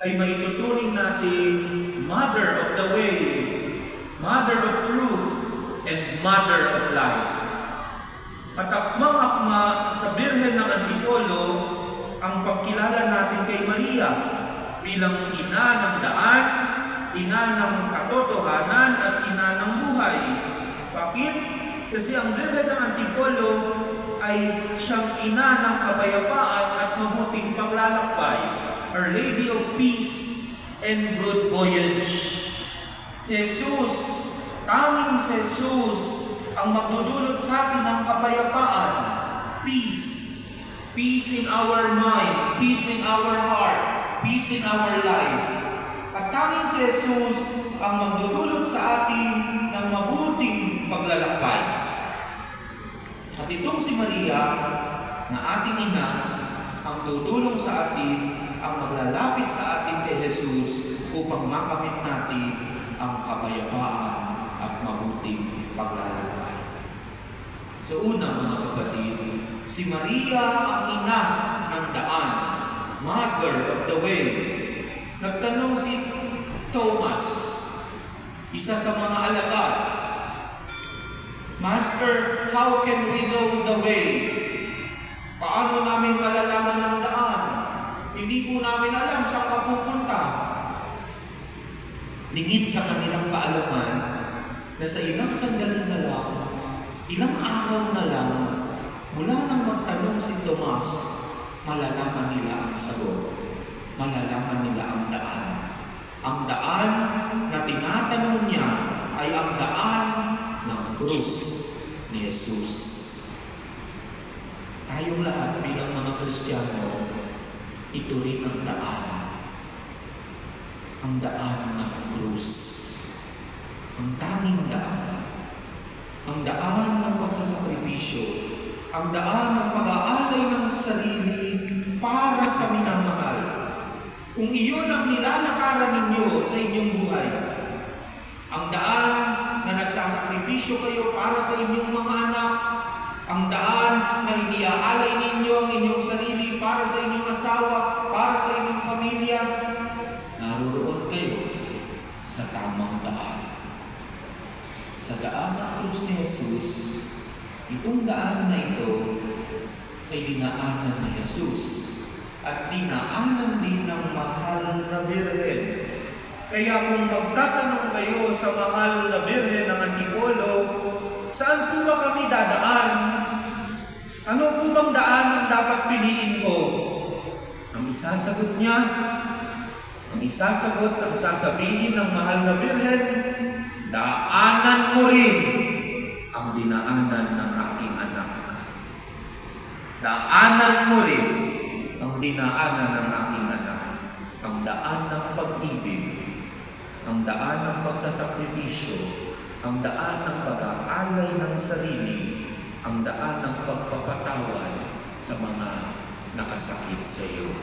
ay maituturing natin Mother of the Way, Mother of Truth, and Mother of Life. Katakmang-akma sa Birhen ng Antipolo ang pagkilala natin kay Maria bilang ina ng daan, ina ng katotohanan at ina ng buhay. Bakit? Kasi ang Birhen ng Antipolo ay siyang ina ng kapayapaan at mabuting paglalakbay. Our Lady of Peace and Good Voyage. Si Jesus, tanging si Jesus ang magdudulot sa atin ng kapayapaan, peace. Peace in our mind, peace in our heart, peace in our life. At tanging si Jesus ang magdudulot sa atin ng mabuting paglalakbay. At itong si Maria, na ating ina, ang tutulong sa atin, ang maglalapit sa atin kay Jesus upang makamit natin ang kapayapaan at mabuting paglalakbay. So una mga kapatid, si Maria ang ina ng daan, Mother of the Way. Nagtanong si Thomas, isa sa mga alagad, Master, how can we know the way? Paano namin malalaman ang daan? Hindi po namin alam saan ka pupunta. Lingid sa kanilang kaalaman na sa ilang sandali na lang, ilang araw na lang, mula nang magtanong si Tomas, malalaman nila ang sagot. Malalaman nila ang daan. Ang daan na tinatanong niya ay ang daan ng krus ni Jesus. Tayong lahat bilang mga Kristiyano, ito rin ang daan. Ang daan ng krus. Ang tanging daan. Ang daan ng pagsasakripisyo. Ang daan ng pag-aalay ng sarili para sa minamahal. Kung iyon ang nilalakaran ninyo sa inyong buhay, ang daan na nagsasakripisyo kayo para sa inyong mga anak, ang daan na iniaalay ninyo ang inyong sarili para sa inyong asawa, para sa inyong pamilya, naroon kayo sa tamang daan. Sa daan ng krus ni Jesus, itong daan na ito ay dinaanan ni Jesus at dinaanan din ng mahal na Birhen. Kaya kung magtatanong kayo sa mahal na Birhen ng Antipolo, saan po ba kami dadaan? Ano po bang daan ang dapat piliin ko? Ang isasagot niya, ang sasabihin ng mahal na Birhen, daanan mo rin ang dinaanan ng aking anak. Daanan mo rin ang dinaanan ng aking anak. Ang daan ng pag-ibig, ang daan ng pagsasakripisyo, ang daan ng pag-aalay ng sarili, ang daan ng pagpapatawad sa mga nakasakit sa iyo.